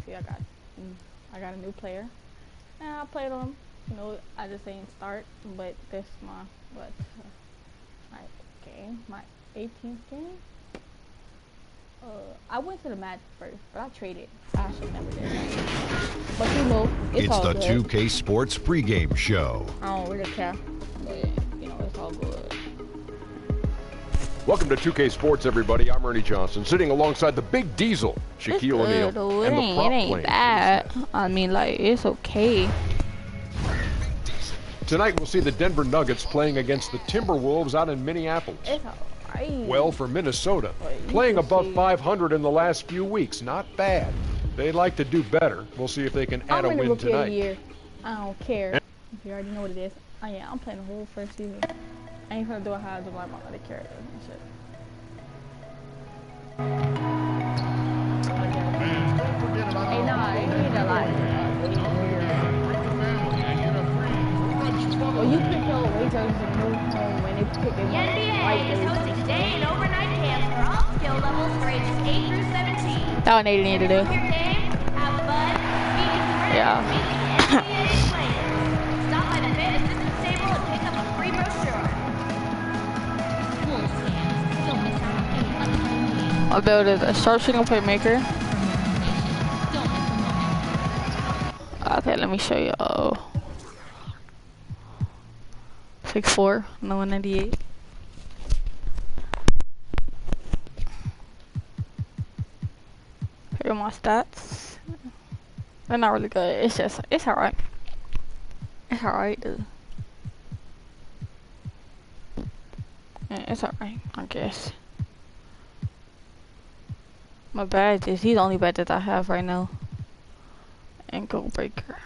see, I got a new player. And I played on him. You know, I just ain't start, but this my game, my 18th game. I went to the match first, but I traded. I should never did that. But you know, it's all the good. 2K Sports pregame show. I don't really care, but you know, it's all good. Welcome to 2K Sports, everybody. I'm Ernie Johnson, sitting alongside the Big Diesel, Shaquille O'Neal, and the prop it ain't bad. I mean, like, it's okay. Tonight we'll see the Denver Nuggets playing against the Timberwolves out in Minneapolis. It's alright. Well, for Minnesota, playing above 500 in the last few weeks, not bad. They'd like to do better. We'll see if they can add a win tonight. Year. I don't care. You already know what it is. Oh yeah, I'm playing the whole first season. I ain't gonna do it how I do like my other characters and shit. Hey, nah, I ain't need that lot. Well, you pick your away jerseys and move home when they pick their NBA is hosting day and overnight camps for all skill levels for ages 8 through 17. That's what they need to do. Your game, have fun, meet your friends, Yeah. meet the NBA players. Stop by the fan assistance table and pick up a free brochure. I'll build a sharpshooting playmaker. Okay, let me show you. 6'4", no 198. Here are my stats. They're not really good. It's alright. It's alright, dude. Yeah, it's alright, I guess. My badge is, he's the only badge that I have right now. Ankle breaker.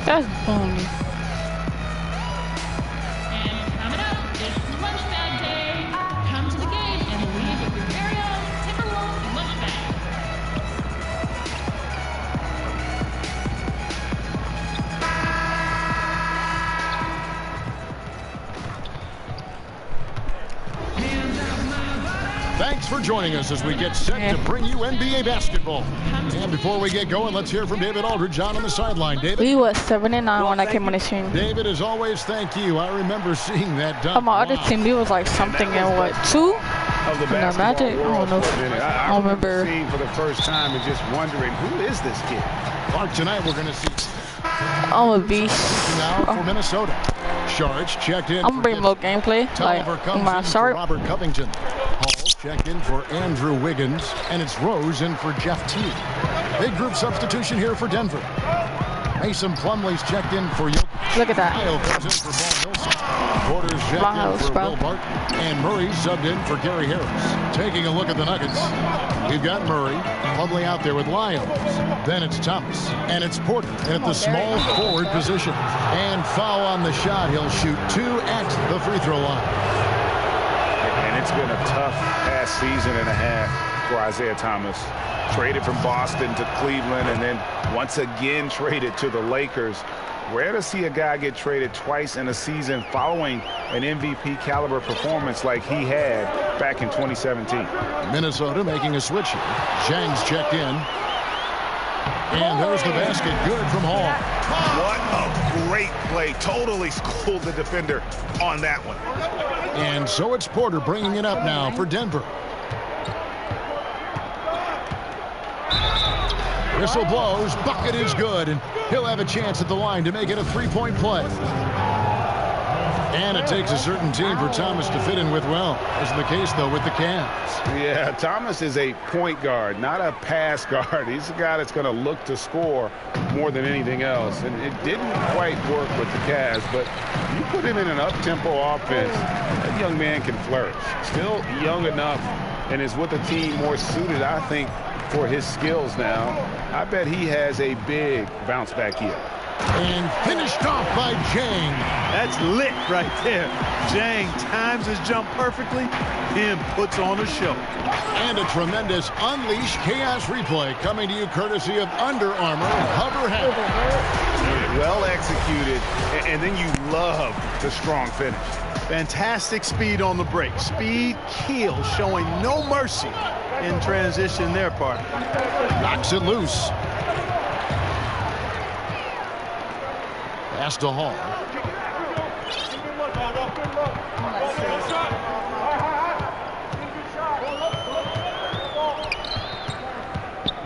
That's bummy. And coming up, it's Lunch Bag Day. Come to the game and leave with your very own Timberwolves lunch bag. Thanks for joining us as we get set to bring you NBA basketball. And before we get going, let's hear from David Aldridge on the sideline. David? We was 7-9 when I came on the team. David, as always, thank you. I remember seeing that dunk. On my other team, we was like something in what, 2? Of the Magic? I don't know. I remember seeing for the first time and just wondering, who is this kid? Clark, tonight we're going to see I'm a beast. now for Minnesota. Sharge checked in. I'm gonna bring more gameplay. Tolliver Like comes my in for sharp. Robert Covington. Hall checked in for Andrew Wiggins, and it's Rose in for Jeff Teague. Big group substitution here for Denver. Mason Plumlee's checked in for Jokic. Look at that. Kyle comes in for Paul Millsap. Porter's checked in for Will Barton, and Murray subbed in for Gary Harris. Taking a look at the Nuggets, we've got Murray, Plumlee out there with Lyons. Then it's Thomas, and it's Porter at the small forward position. And foul on the shot. He'll shoot 2 at the free throw line. And it's been a tough past season and a half for Isaiah Thomas. Traded from Boston to Cleveland and then once again traded to the Lakers. Rare to see a guy get traded twice in a season following an MVP caliber performance like he had back in 2017. Minnesota making a switch here. Zhang's checked in. And there's the basket. Good from Hall. What a great play. Totally schooled the defender on that one. And so it's Porter bringing it up now for Denver. Whistle blows, bucket is good, and he'll have a chance at the line to make it a three-point play. And it takes a certain team for Thomas to fit in with well, as in the case, though, with the Cavs. Yeah, Thomas is a point guard, not a pass guard. He's a guy that's going to look to score more than anything else. And it didn't quite work with the Cavs, but you put him in an up-tempo offense, that young man can flourish. Still young enough and is with a team more suited, I think, for his skills now. I bet he has a big bounce back here. And finished off by Jang. That's lit right there. Jang times his jump perfectly and puts on a show. And a tremendous Unleash Chaos replay coming to you courtesy of Under Armour Hover Hat. Well executed, and then you love the strong finish. Fantastic speed on the break. Speed kill, showing no mercy in transition there, partner. Knocks it loose. Pass to Hall.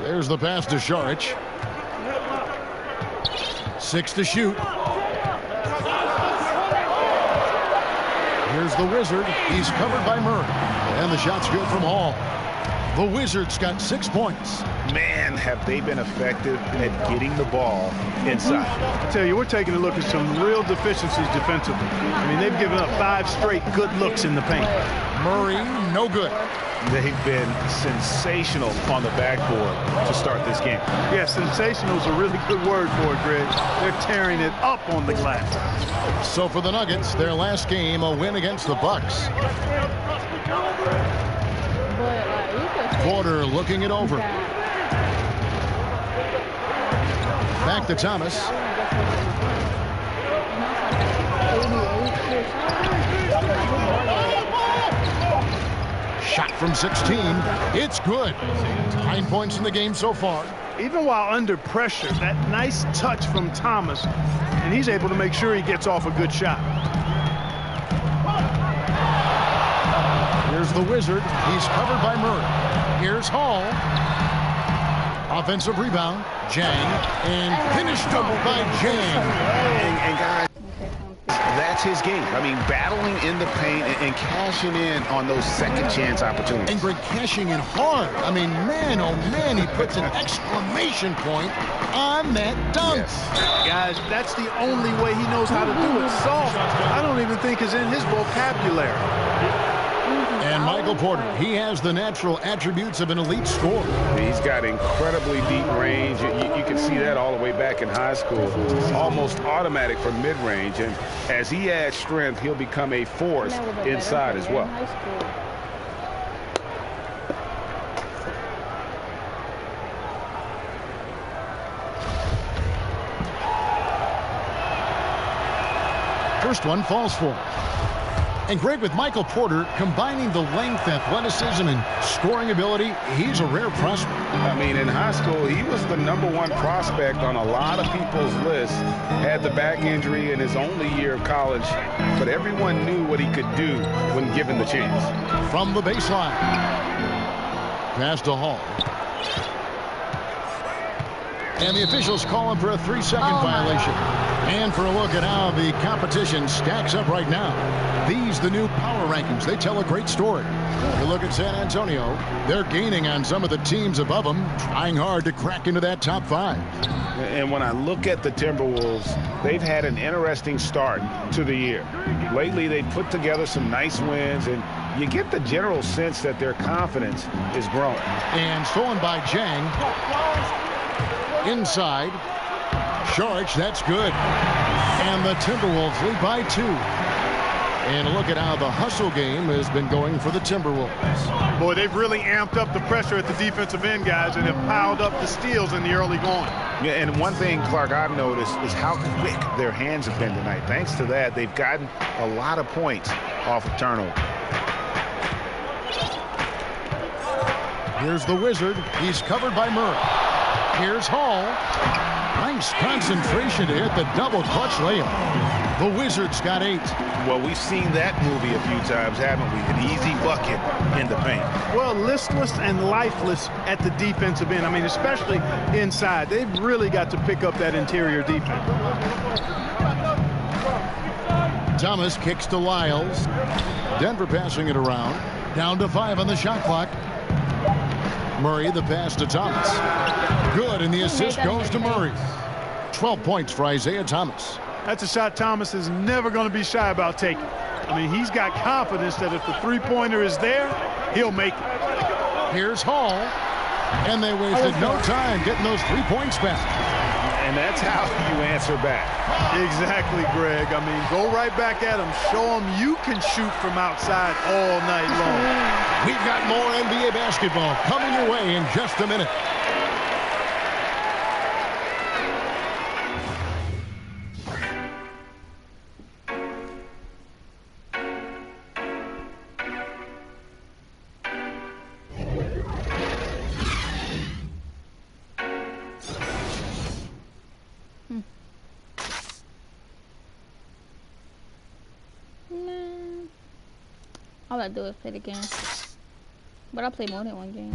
There's the pass to Saric. 6 to shoot. Here's the Wizard. He's covered by Murray. And the shot's good from Hall. The Wizards got 6 points. Man, have they been effective at getting the ball inside. I tell you, we're taking a look at some real deficiencies defensively. I mean, they've given up 5 straight good looks in the paint. Murray, no good. They've been sensational on the backboard to start this game. Yeah, sensational is a really good word for it, Greg. They're tearing it up on the glass. So for the Nuggets, their last game, a win against the Bucks. Porter looking it over. Back to Thomas. Shot from 16. It's good. 9 points in the game so far. Even while under pressure, that nice touch from Thomas, and he's able to make sure he gets off a good shot. Here's the Wizard. He's covered by Murray. Here's Hall. Offensive rebound. Jang. And finished off by Jang. And guys, that's his game. I mean, battling in the paint and cashing in on those second chance opportunities. And Greg cashing in hard. I mean, man, oh man, he puts an exclamation point on that dunk. Yes. Guys, that's the only way he knows how to do it. Soft, I don't even think is in his vocabulary. And Michael Porter, he has the natural attributes of an elite scorer. He's got incredibly deep range. You can see that all the way back in high school. Almost automatic for mid-range. And as he adds strength, he'll become a force inside as well. First one falls for him. And Greg, with Michael Porter combining the length, athleticism, and scoring ability, he's a rare prospect. I mean, in high school, he was the #1 prospect on a lot of people's lists. Had the back injury in his only year of college, but everyone knew what he could do when given the chance. From the baseline. Pass to Hall. And the officials call him for a 3-second violation. And for a look at how the competition stacks up right now. These, the new power rankings, they tell a great story. You look at San Antonio, they're gaining on some of the teams above them, trying hard to crack into that top 5. And when I look at the Timberwolves, they've had an interesting start to the year. Lately, they put together some nice wins, and you get the general sense that their confidence is growing. And stolen by Jang. Inside. Saric, that's good. And the Timberwolves lead by 2. And a look at how the hustle game has been going for the Timberwolves. Boy, they've really amped up the pressure at the defensive end, guys, and have piled up the steals in the early going. Yeah, and one thing, Clark, I've noticed is how quick their hands have been tonight. Thanks to that, they've gotten a lot of points off of turnover. Here's the Wizard. He's covered by Murray. Here's Hall. Nice concentration to hit the double clutch layup. The Wizards got 8. Well, we've seen that movie a few times, haven't we? An easy bucket in the paint. Well, listless and lifeless at the defensive end. I mean, especially inside. They've really got to pick up that interior defense. Thomas kicks to Lyles. Denver passing it around. Down to 5 on the shot clock. Murray, the pass to Thomas. Good, and the assist goes to Murray. 12 points for Isaiah Thomas. That's a shot Thomas is never going to be shy about taking. I mean, he's got confidence that if the three-pointer is there, he'll make it. Here's Hall. And they wasted no time getting those 3 points back. And that's how you answer back. Exactly, Greg. I mean, go right back at them. Show them you can shoot from outside all night long. We've got more NBA basketball coming your way in just a minute. All I do is play the game. But I play more than one game.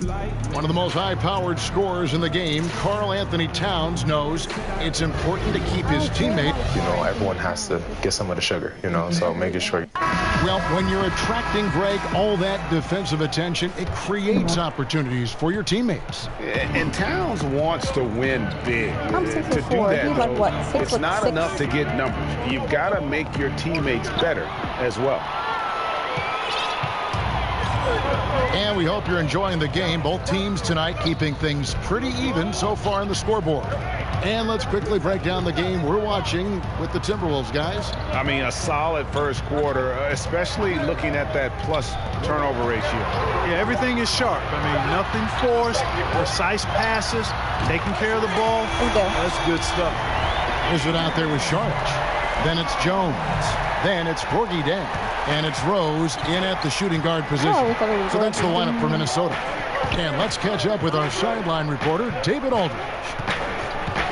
One of the most high-powered scorers in the game, Karl Anthony Towns, knows it's important to keep his teammate. You know, everyone has to get some of the sugar, you know, so making sure. Well, when you're attracting, Greg, all that defensive attention, it creates opportunities for your teammates. And Towns wants to win big. I'm 6'4". To do that, He's like, what, 6'6"? it's not enough to get numbers. You've got to make your teammates better as well. And we hope you're enjoying the game. Both teams tonight keeping things pretty even so far in the scoreboard. And let's quickly break down the game we're watching with the Timberwolves, guys. I mean, a solid first quarter, especially looking at that plus turnover ratio. Yeah, everything is sharp. I mean, nothing forced, precise passes, taking care of the ball. That's good stuff. Is it out there with Saric? Then it's Jones. Then it's Gorgui Dieng. And it's Rose in at the shooting guard position. So that's the lineup for Minnesota. And let's catch up with our sideline reporter, David Aldridge.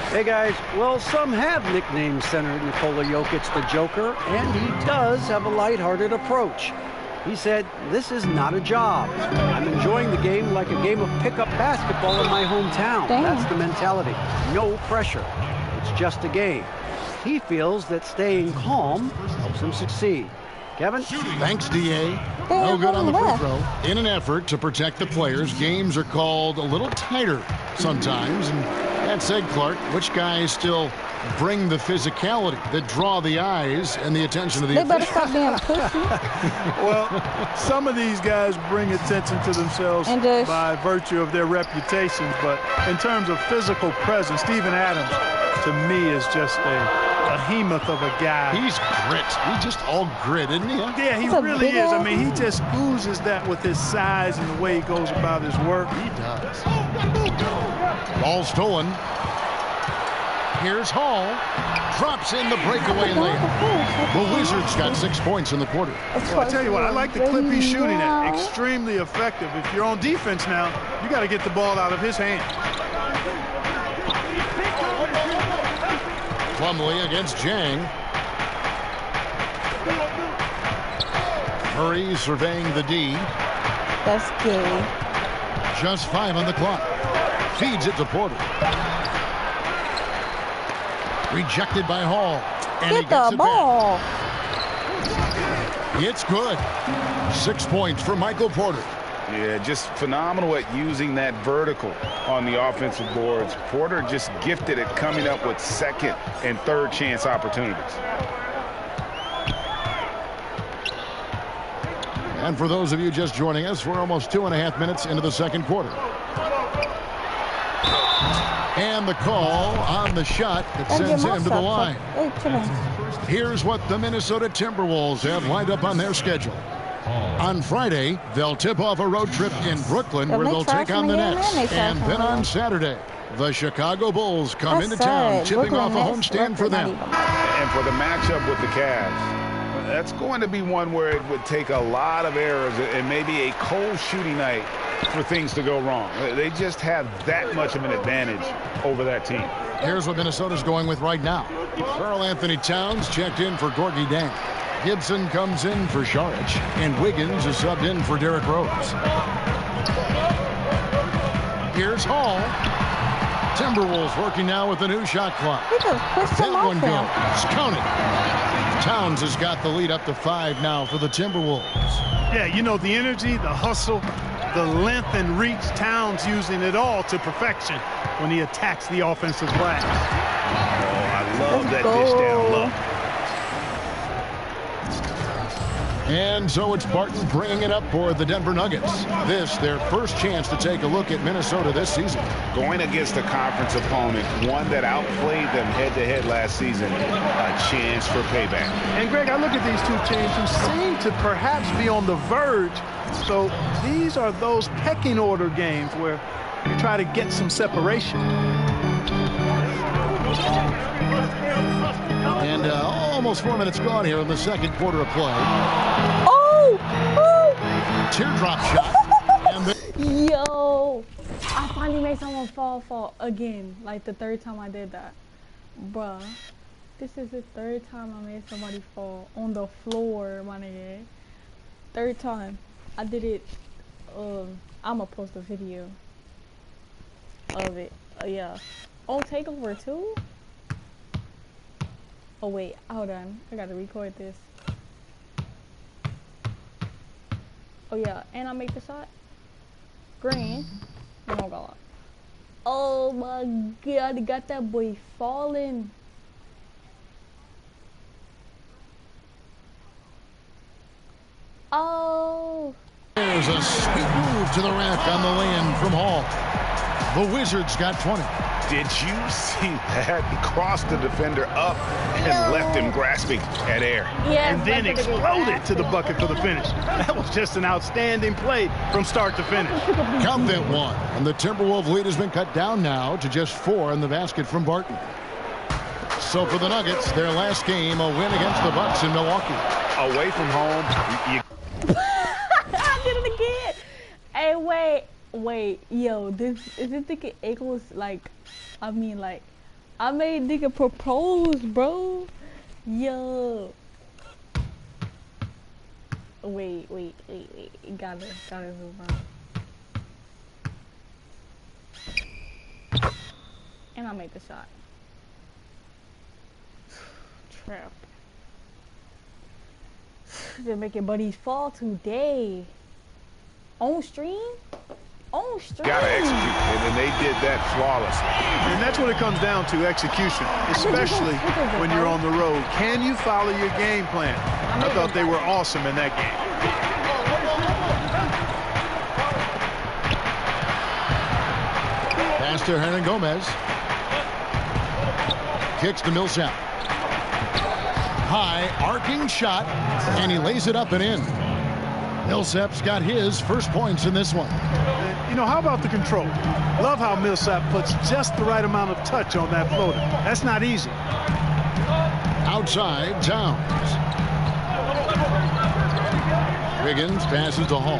Hey, guys. Well, some have nicknamed center Nikola Jokic the Joker, and he does have a lighthearted approach. He said, "This is not a job. I'm enjoying the game like a game of pickup basketball in my hometown." That's the mentality. No pressure. It's just a game. He feels that staying calm helps him succeed. Kevin? Thanks, D.A. No good on the free throw. In an effort to protect the players, games are called a little tighter sometimes. And that said, Clark, which guys still bring the physicality that draw the eyes and the attention of the officials? They better stop being a pussy. Well, some of these guys bring attention to themselves by virtue of their reputations. But in terms of physical presence, Steven Adams, to me, is just a behemoth of a guy. He's grit. He's just all grit, isn't he? Yeah, he really is. I mean, he just oozes that with his size and the way he goes about his work. He does. Ball stolen. Here's Hall. Drops in the breakaway layup. The Wizards got 6 points in the quarter. Well, I tell you what, I like the clip he's shooting at. Extremely effective. If you're on defense now, you got to get the ball out of his hand. Plumlee against Jang. Murray surveying the D. That's gay. Just 5 on the clock. Feeds it to Porter. Rejected by Hall. And Get the ball. It's good. 6 points for Michael Porter. Yeah, just phenomenal at using that vertical on the offensive boards. Porter just gifted at coming up with second and third chance opportunities. And for those of you just joining us, we're almost 2.5 minutes into the second quarter. And the call on the shot that sends him to the line. Here's what the Minnesota Timberwolves have lined up on their schedule. On Friday, they'll tip off a road trip in Brooklyn where they'll take on the Nets. And then on Saturday, the Chicago Bulls come into town, tipping off a homestand for them. And for the matchup with the Cavs, that's going to be one where it would take a lot of errors and maybe a cold shooting night for things to go wrong. They just have that much of an advantage over that team. Here's what Minnesota's going with right now. Karl Anthony Towns checked in for Gorgui Dieng. Gibson comes in for Saric, and Wiggins is subbed in for Derrick Rose. Here's Hall. Timberwolves working now with the new shot clock. That one goes. Count it. Towns has got the lead up to 5 now for the Timberwolves. Yeah, you know, the energy, the hustle, the length and reach, Towns using it all to perfection when he attacks the offensive glass. Oh, I love that dish down low. And so it's Barton bringing it up for the Denver Nuggets. This, their first chance to take a look at Minnesota this season. Going against a conference opponent, one that outplayed them head-to-head last season, a chance for payback. And, Greg, I look at these two teams who seem to perhaps be on the verge. So these are those pecking order games where you try to get some separation. And almost 4 minutes gone here in the second quarter of play. Oh! Teardrop shot. And Yo! I finally made someone fall again. Like the third time I did that. Bruh. This is the third time I made somebody fall on the floor, my nigga. Third time. I did it. I'ma post a video of it. Yeah. Oh, takeover too? Oh wait, hold on. I gotta record this. Oh yeah, and I make the shot. Green. Oh my god. Oh my god, I got that boy falling. Oh. There's a sweet move to the rack on the lay-in from Hall. The Wizards got 20. Did you see that? He crossed the defender up and left him grasping at air. Yeah, and then exploded to the bucket for the finish. That was just an outstanding play from start to finish. Count that one. And the Timberwolves lead has been cut down now to just 4 in the basket from Barton. So for the Nuggets, their last game, a win against the Bucks in Milwaukee. Away from home, I did it again. Hey, wait, yo, this nigga equals like, I made nigga propose, bro. Yo. Wait. Gotta move on. And I made the shot. Trap. They're making buddies fall today. On stream? On stream. Gotta execute, and they did that flawlessly. And that's what it comes down to, execution, especially when you're on the road. Can you follow your game plan? I thought they were awesome in that game. Pass to Hernan Gomez. Kicks to Millsap. High, arcing shot, and he lays it up and in. Millsap's got his first points in this one. You know, how about the control? Love how Millsap puts just the right amount of touch on that floater. That's not easy. Outside, Towns. Wiggins passes to Hall.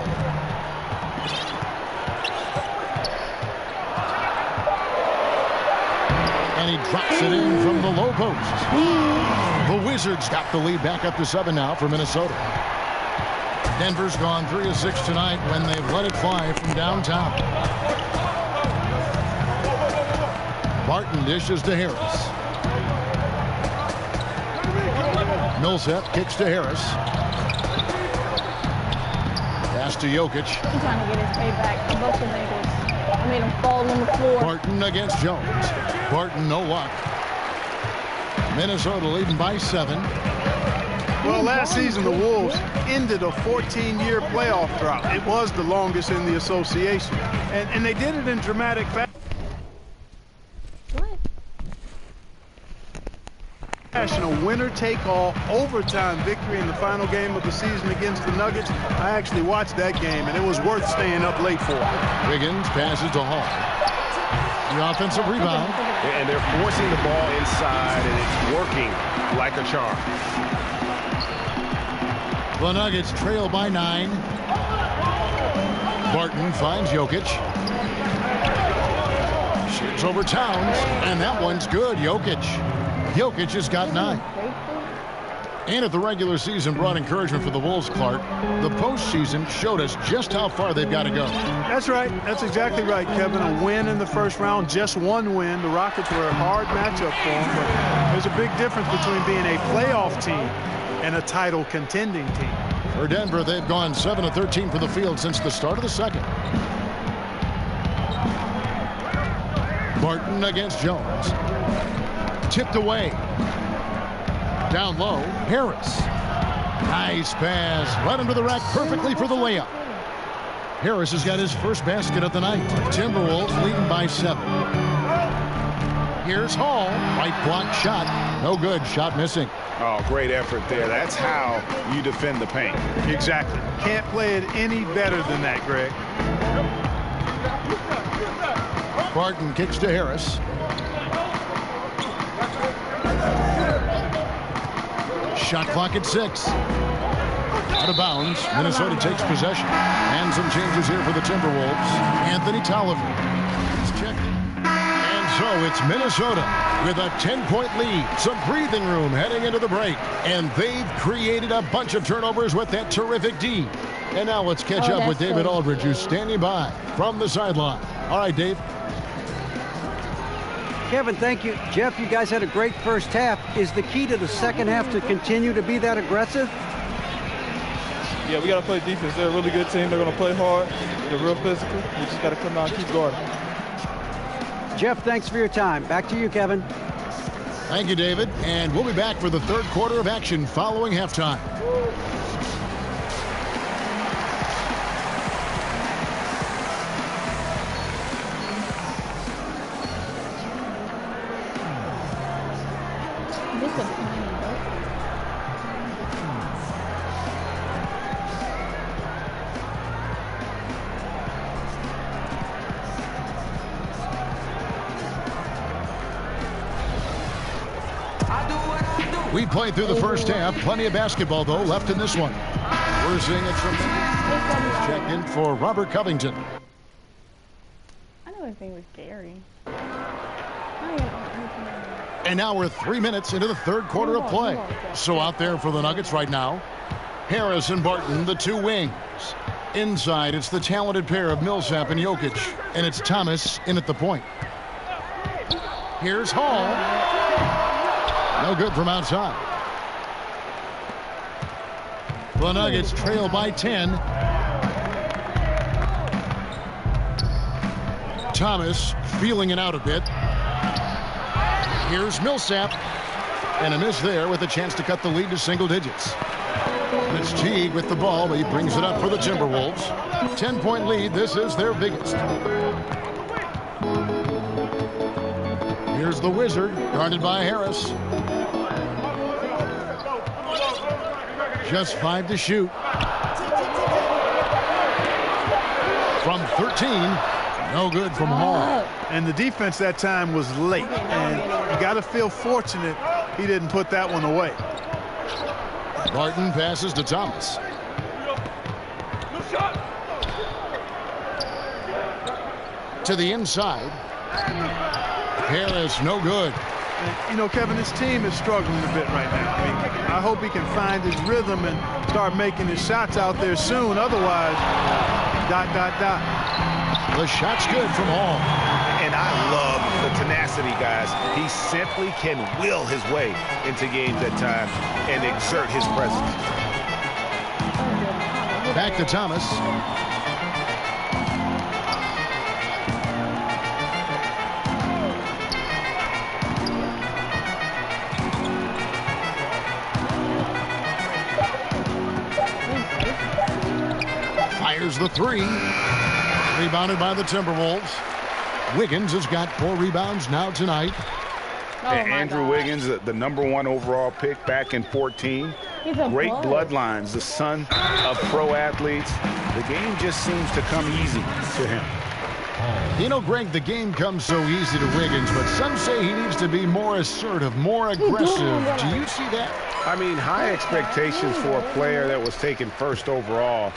And he drops it in from the low post. The Wizards got the lead back up to 7 now for Minnesota. Denver's gone 3 of 6 tonight when they've let it fly from downtown. Barton dishes to Harris. Millsap kicks to Harris. Pass to Jokic. He's trying to get his payback. I busted niggas. I made him fall on the floor. Barton against Jones. Barton, no luck. Minnesota leading by 7. Well, last season, the Wolves ended a 14-year playoff drought. It was the longest in the association. And they did it in dramatic fashion. A winner-take-all overtime victory in the final game of the season against the Nuggets. I actually watched that game, and it was worth staying up late for. Wiggins passes to Hall. The offensive rebound. And they're forcing the ball inside, and it's working like a charm. The Nuggets trail by 9. Barton finds Jokic. Shoots over Towns, and that one's good. Jokic has got 9. And if the regular season brought encouragement for the Wolves, Clark, the postseason showed us just how far they've got to go. That's right. That's exactly right, Kevin. A win in the first round, just one win. The Rockets were a hard matchup for them, but there's a big difference between being a playoff team and a title contending team. For Denver, they've gone 7 of 13 from the field since the start of the second. Barton against Jones. Tipped away. Down low, Harris. Nice pass. Right under the rack perfectly for the layup. Harris has got his first basket of the night. Timberwolves leading by 7. Here's Hall. Right block shot. No good. Shot missing. Oh, great effort there. That's how you defend the paint. Exactly. Can't play it any better than that, Greg. Barton kicks to Harris. Shot clock at 6. Out of bounds. Minnesota takes possession. And some changes here for the Timberwolves. Anthony Tolliver is checked. And so it's Minnesota with a 10-point lead. Some breathing room heading into the break. And they've created a bunch of turnovers with that terrific D. And now let's catch up with David Aldridge, who's standing by from the sideline. All right, Dave. Kevin, thank you. Jeff, you guys had a great first half. Is the key to the second half to continue to be that aggressive? Yeah, we got to play defense. They're a really good team. They're going to play hard. They're real physical. We just got to come out and keep guarding. Jeff, thanks for your time. Back to you, Kevin. Thank you, David. And we'll be back for the third quarter of action following halftime. We played through the first half. Plenty of basketball, though, left in this one. We're seeing a tremendous check in for Robert Covington. I know his name was Gary. And now we're 3 minutes into the third quarter of play. So out there for the Nuggets right now, Harris and Barton, the two wings. Inside, it's the talented pair of Millsap and Jokic. And it's Thomas in at the point. Here's Hall. No good from outside. The Nuggets trail by 10. Thomas feeling it out a bit. Here's Millsap. And a miss there with a chance to cut the lead to single digits. And it's Teague with the ball, but he brings it up for the Timberwolves. 10-point lead. This is their biggest. Here's the Wizard, guarded by Harris. Just 5 to shoot. From 13, no good from Hall. And the defense that time was late. And you got to feel fortunate he didn't put that one away. Barton passes to Thomas. To the inside. Harris, no good. And, you know, Kevin, this team is struggling a bit right now. I mean, I hope he can find his rhythm and start making his shots out there soon. Otherwise, ... The shot's good from Hall. And I love the tenacity, guys. He simply can will his way into games at times and exert his presence. Back to Thomas. Fires the three. Rebounded by the Timberwolves. Wiggins has got 4 rebounds now tonight. Andrew Wiggins, the #1 overall pick back in 14. Great bloodlines, the son of pro athletes. The game just seems to come easy to him. You know, Greg, the game comes so easy to Wiggins, but some say he needs to be more assertive, more aggressive. Do you see that? I mean, high expectations for a player that was taken first overall.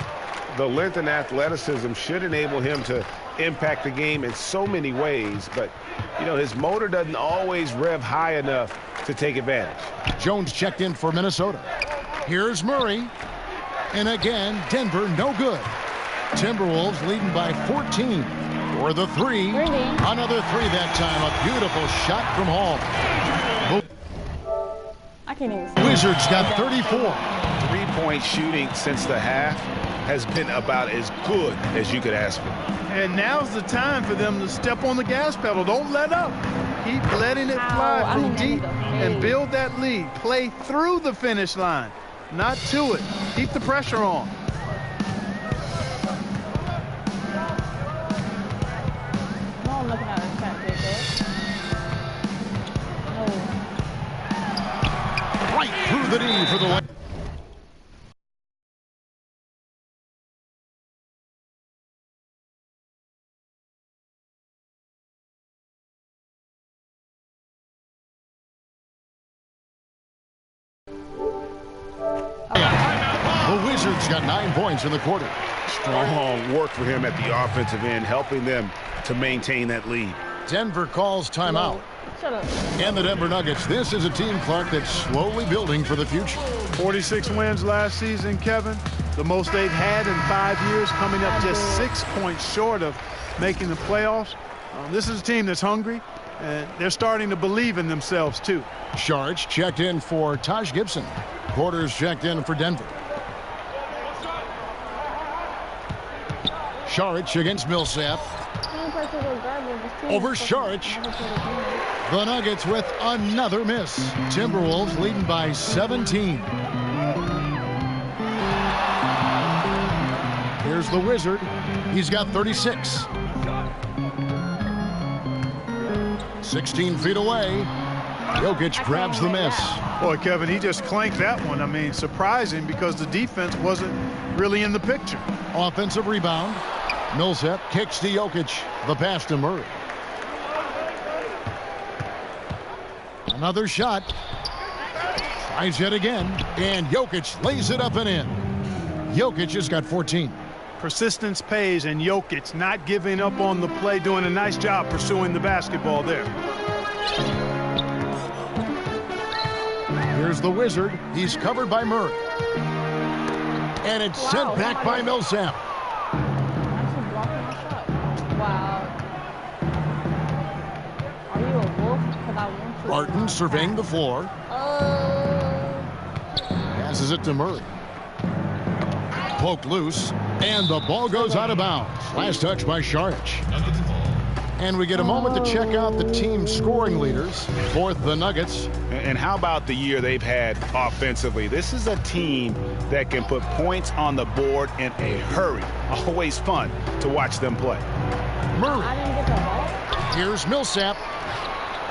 The length and athleticism should enable him to impact the game in so many ways, but, you know, his motor doesn't always rev high enough to take advantage. Jones checked in for Minnesota. Here's Murray. And again, Denver, no good. Timberwolves leading by 14. For the three. Another three that time. A beautiful shot from Hall. I can't even see. Wizards got 34. Three-point shooting since the half has been about as good as you could ask for. And now's the time for them to step on the gas pedal. Don't let up. Keep letting it fly from deep and build that lead. Play through the finish line. not to it. Keep the pressure on. No, I'm looking at a chat, Jacob. No. Right through the knee for the The Wizards got 9 points in the quarter. Strong work for him at the offensive end, helping them to maintain that lead. Denver calls timeout. And the Denver Nuggets, this is a team, Clark, that's slowly building for the future. 46 wins last season, Kevin. The most they've had in 5 years, coming up just 6 points short of making the playoffs. This is a team that's hungry, and they're starting to believe in themselves, too. Sharch checked in for Taj Gibson. Porter's checked in for Denver. Sharch against Millsap. Over Sharch. The Nuggets with another miss. Timberwolves leading by 17. Here's the Wizard. He's got 36. 16 feet away. Jokic grabs the miss. Boy, Kevin, he just clanked that one. I mean, surprising because the defense wasn't really in the picture. Offensive rebound. Millsap kicks to Jokic. The pass to Murray. Another shot. Tries it again. And Jokic lays it up and in. Jokic has got 14. Persistence pays, and Jokic not giving up on the play, doing a nice job pursuing the basketball there. Here's the Wizard. He's covered by Murray. And it's sent back by Millsap. Wow. Are you a wolf? Because I want you. Barton surveying the floor. Passes it to Murray. Poked loose. And the ball goes out of bounds. Last touch by Sharch. And we get a moment to check out the team scoring leaders. Fourth, the Nuggets. And how about the year they've had offensively? This is a team that can put points on the board in a hurry. Always fun to watch them play. Murray. Here's Millsap.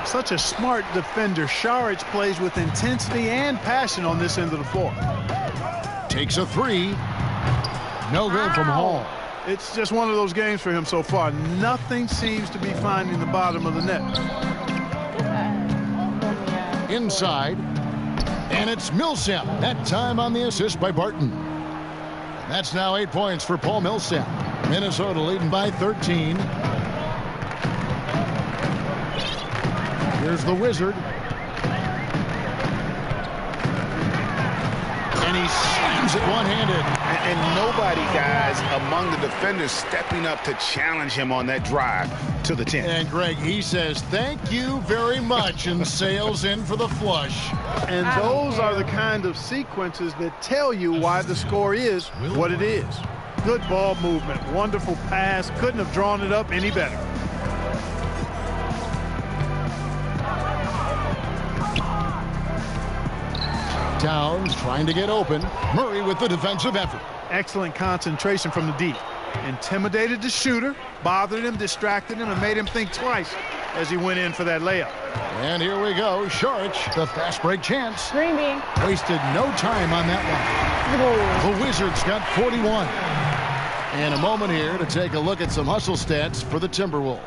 Such a smart defender. Saric plays with intensity and passion on this end of the floor. Takes a three. No good from Hall. It's just one of those games for him so far. Nothing seems to be finding the bottom of the net. Inside. And it's Millsap. That time on the assist by Barton. That's now 8 points for Paul Millsap. Minnesota leading by 13. Here's the Wizard. And he slams it one-handed. And nobody, guys, among the defenders stepping up to challenge him on that drive to the 10. And Greg, he says, thank you very much, and sails in for the flush. And those are the kind of sequences that tell you why the score is what it is. Good ball movement, wonderful pass, couldn't have drawn it up any better. Towns trying to get open. Murray with the defensive effort. Excellent concentration from the deep. Intimidated the shooter, bothered him, distracted him, and made him think twice as he went in for that layup. And here we go. Sharch, the fast break chance. Green bean. Wasted no time on that one. The Wizards got 41. And a moment here to take a look at some hustle stats for the Timberwolves.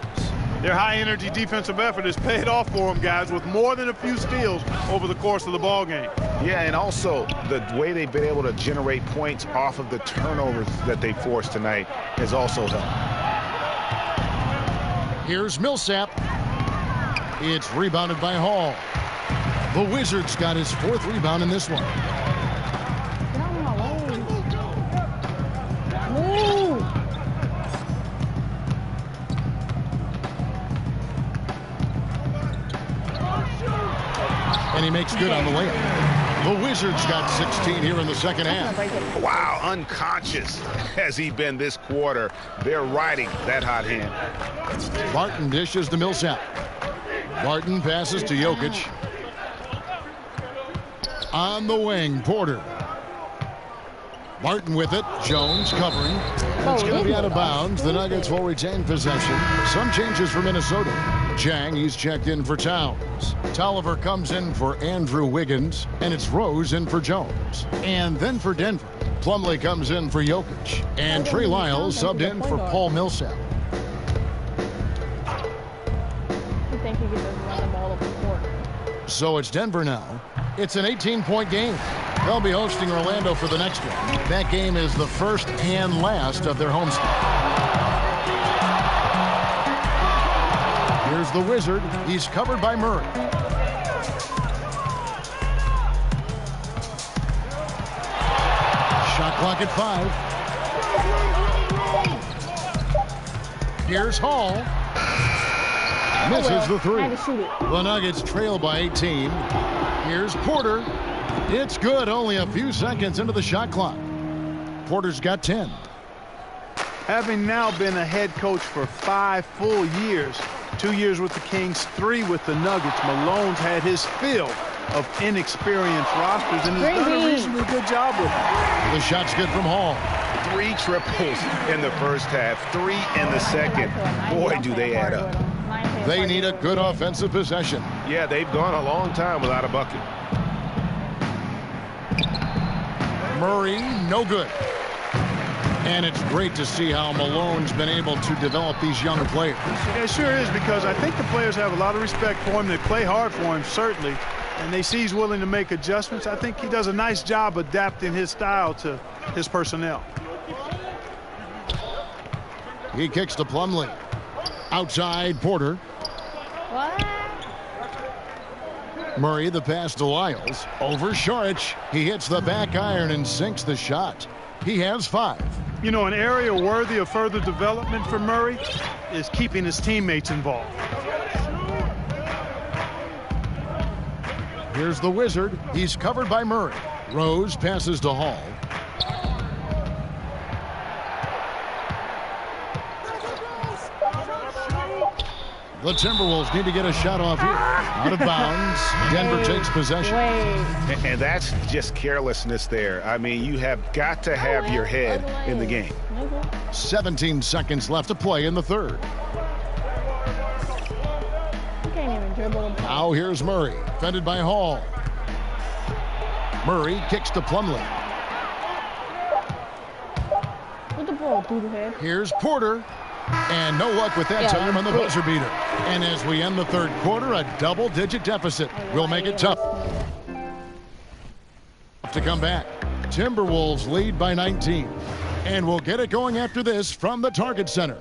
Their high-energy defensive effort has paid off for them, guys, with more than a few steals over the course of the ball game. Yeah, and also the way they've been able to generate points off of the turnovers that they forced tonight has also helped. Here's Millsap. It's rebounded by Hall. The Wizards got his 4th rebound in this one. And he makes good on the layup. The Wizards got 16 here in the second half. Wow, unconscious has he been this quarter. They're riding that hot hand. Barton dishes to Millsap. Barton passes to Jokic. On the wing, Porter. Martin with it. Jones covering. It's going to be out of bounds. The Nuggets will retain possession. Some changes for Minnesota. Jang, he's checked in for Towns. Tolliver comes in for Andrew Wiggins. And it's Rose in for Jones. And then for Denver, Plumlee comes in for Jokic. And Trey Lyles subbed in for Paul Millsap. So it's Denver now. It's an 18-point game. They'll be hosting Orlando for the next one. That game is the first and last of their homestand. Here's the Wizard. He's covered by Murray. Shot clock at 5. Here's Hall. Misses the three. The Nuggets trail by 18. Here's Porter. It's good. Only a few seconds into the shot clock. Porter's got 10. Having now been a head coach for 5 full years, 2 years with the Kings, 3 with the Nuggets, Malone's had his fill of inexperienced rosters and has done a reasonably good job with it. The shot's good from Hall. 3 triples in the first half, 3 in the second. Boy, do they add up. They need a good offensive possession. Yeah, they've gone a long time without a bucket. Murray, no good. And it's great to see how Malone's been able to develop these young players. Yeah, it sure is, because I think the players have a lot of respect for him. They play hard for him, certainly. And they see he's willing to make adjustments. I think he does a nice job adapting his style to his personnel. He kicks to Plumlee. Outside, Porter. What? Murray, the pass to Lyles. Over Saric. He hits the back iron and sinks the shot. He has 5. You know, an area worthy of further development for Murray is keeping his teammates involved. Here's the Wizard. He's covered by Murray. Rose passes to Hall. The Timberwolves need to get a shot off here. Out of bounds. Denver takes possession. And that's just carelessness there. I mean, you have got to have your head in the game. 17 seconds left to play in the third. You can't even dribble. Now here's Murray, fended by Hall. Murray kicks to Plumlee. Put the ball through the head. Here's Porter. And no luck with that time on the buzzer beater. And as we end the third quarter, a double-digit deficit will make it tough to come back. Timberwolves lead by 19. And we'll get it going after this from the Target Center.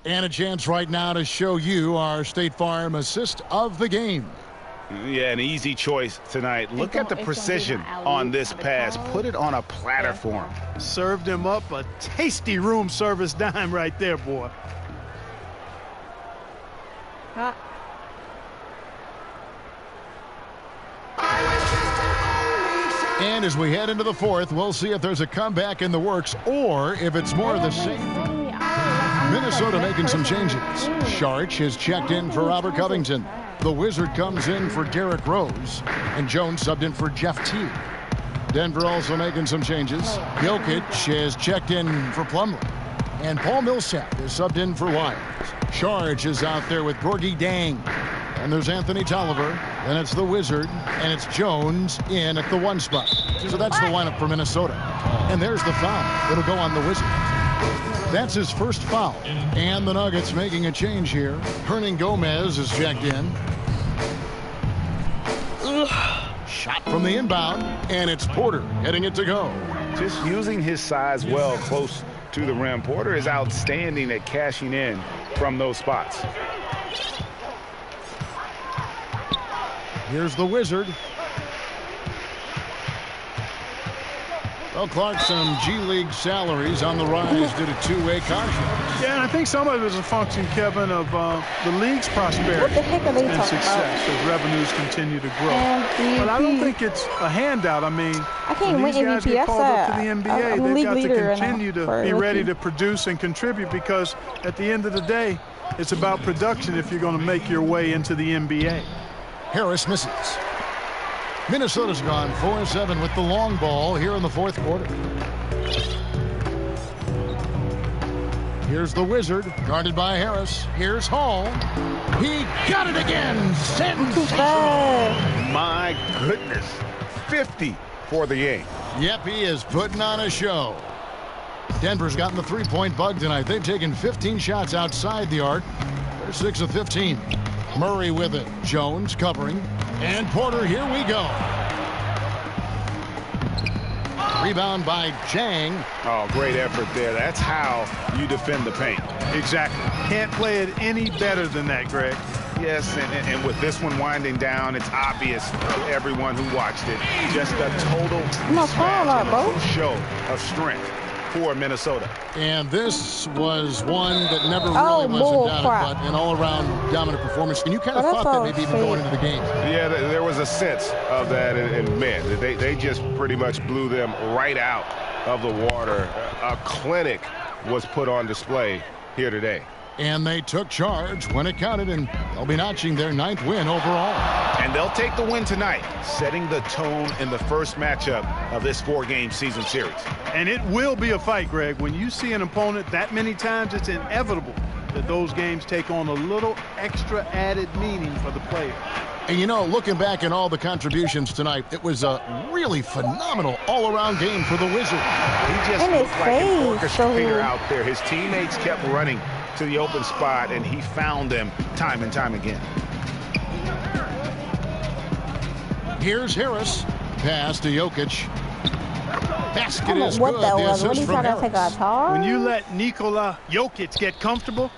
And a chance right now to show you our State Farm assist of the game. Yeah, an easy choice tonight. Look at the precision on this pass. Put it on a platter for him. Served him up a tasty room service dime right there, boy. And as we head into the fourth, we'll see if there's a comeback in the works or if it's more of the same. Minnesota making some changes. Saric has checked in for Robert Covington. The Wizard comes in for Derrick Rose. And Jones subbed in for Jeff Teague. Denver also making some changes. Jokic has checked in for Plumlee. And Paul Millsap is subbed in for Lyles. Saric is out there with Gorgui Dieng. And there's Anthony Tolliver. Then it's the Wizard. And it's Jones in at the 1 spot. So that's the lineup for Minnesota. And there's the foul. It'll go on the Wizard. That's his first foul. And the Nuggets making a change here. Hernan Gomez is checked in. Shot from the inbound. And it's Porter heading it to go. Just using his size well close to the rim. Porter is outstanding at cashing in from those spots. Here's the Wizard. Well, Clark, some G League salaries on the rise due to two-way contracts. Yeah, and I think some of it is a function, Kevin, of the league's prosperity What the heck are they and talking success about? as revenues continue to grow. MVP. But I don't think it's a handout. I mean, I can't when these win guys MVP. get called up to I'm the a NBA, league they've got leader to right now continue to for be ready rookie. to produce and contribute, because at the end of the day, it's about production if you're going to make your way into the NBA. Harris misses. Minnesota's gone 4-7 with the long ball here in the fourth quarter. Here's the Wizard, guarded by Harris. Here's Hall. He got it again. Sensational. My goodness. 50 for the game. Yep, he is putting on a show. Denver's gotten the three-point bug tonight. They've taken 15 shots outside the arc. They're 6 of 15. Murray with it. Jones covering. And Porter, here we go. Rebound by Chang. Oh, great effort there. That's how you defend the paint. Exactly. Can't play it any better than that, Greg. Yes, and with this one winding down, it's obvious to everyone who watched it. Just a total show of strength for Minnesota. And this was one that never really was in doubt, but an all-around dominant performance. And you kind of thought that maybe even going into the game. Yeah, there was a sense of that, and man, they just pretty much blew them right out of the water. A clinic was put on display here today. And they took charge when it counted, and they'll be notching their 9th win overall. And they'll take the win tonight, setting the tone in the first matchup of this 4-game season series. And it will be a fight, Greg. When you see an opponent that many times, it's inevitable that those games take on a little extra added meaning for the player. And you know, looking back at all the contributions tonight, it was a really phenomenal all-around game for the Wizards. He just looked like an orchestrator out there. His teammates kept running to the open spot, and he found them time and time again. Here's Harris. Pass to Jokic. Basket is what good. that The was. What assist he from trying to take a Harris. tar? When you let Nikola Jokic get comfortable,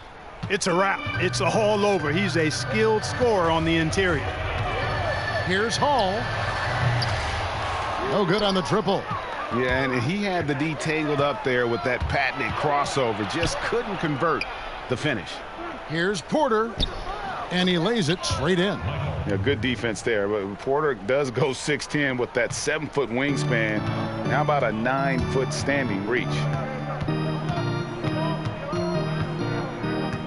it's a wrap. It's all over. He's a skilled scorer on the interior. Here's Hall. No good on the triple. Yeah, and he had the D tangled up there with that patented crossover. Just couldn't convert the finish. Here's Porter, and he lays it straight in. Yeah, good defense there. But Porter does go 6'10" with that 7-foot wingspan. How about a 9-foot standing reach?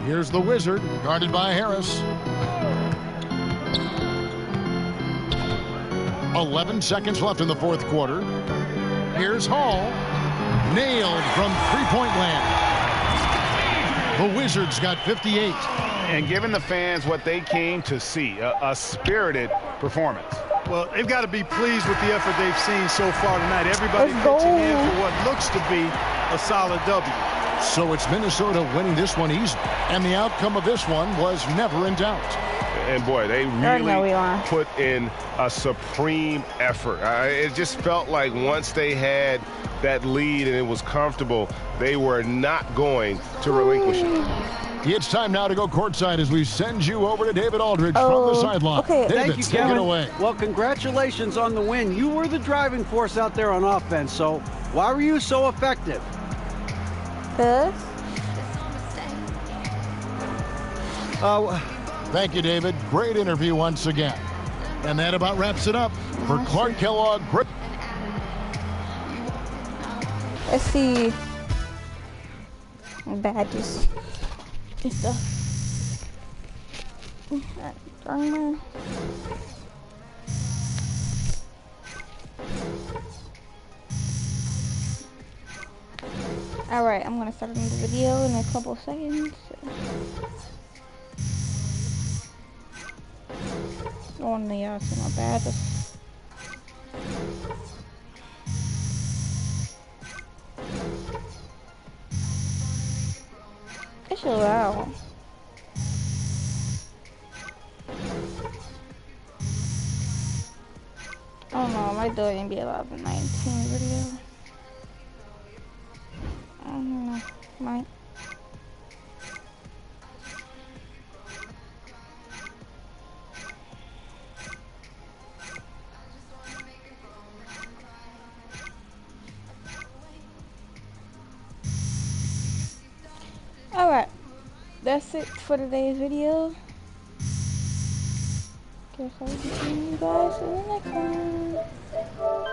Here's the Wizard, guarded by Harris. 11 seconds left in the fourth quarter. Here's Hall. Nailed from three-point land. The Wizards got 58. And giving the fans what they came to see, a spirited performance. Well, they've got to be pleased with the effort they've seen so far tonight. Everybody pitching in for what looks to be a solid W. So it's Minnesota winning this one easy. And the outcome of this one was never in doubt. And boy, they really put in a supreme effort. It just felt like once they had that lead and it was comfortable, they were not going to relinquish it. It's time now to go courtside as we send you over to David Aldridge from the sideline. Okay. David, Thank you, take Kevin. it away. Well, congratulations on the win. You were the driving force out there on offense, so why were you so effective? Thank you, David. Great interview once again. And that about wraps it up for Clark Kellogg. Let's see. Badges. And stuff. Alright, I'm gonna start a new video in a couple seconds. I want y'all to see my badges. It's so loud. I don't know, I might do an NBA Live 19 video. I don't know, might. Alright, that's it for today's video. Guess I'll see you guys in the next one.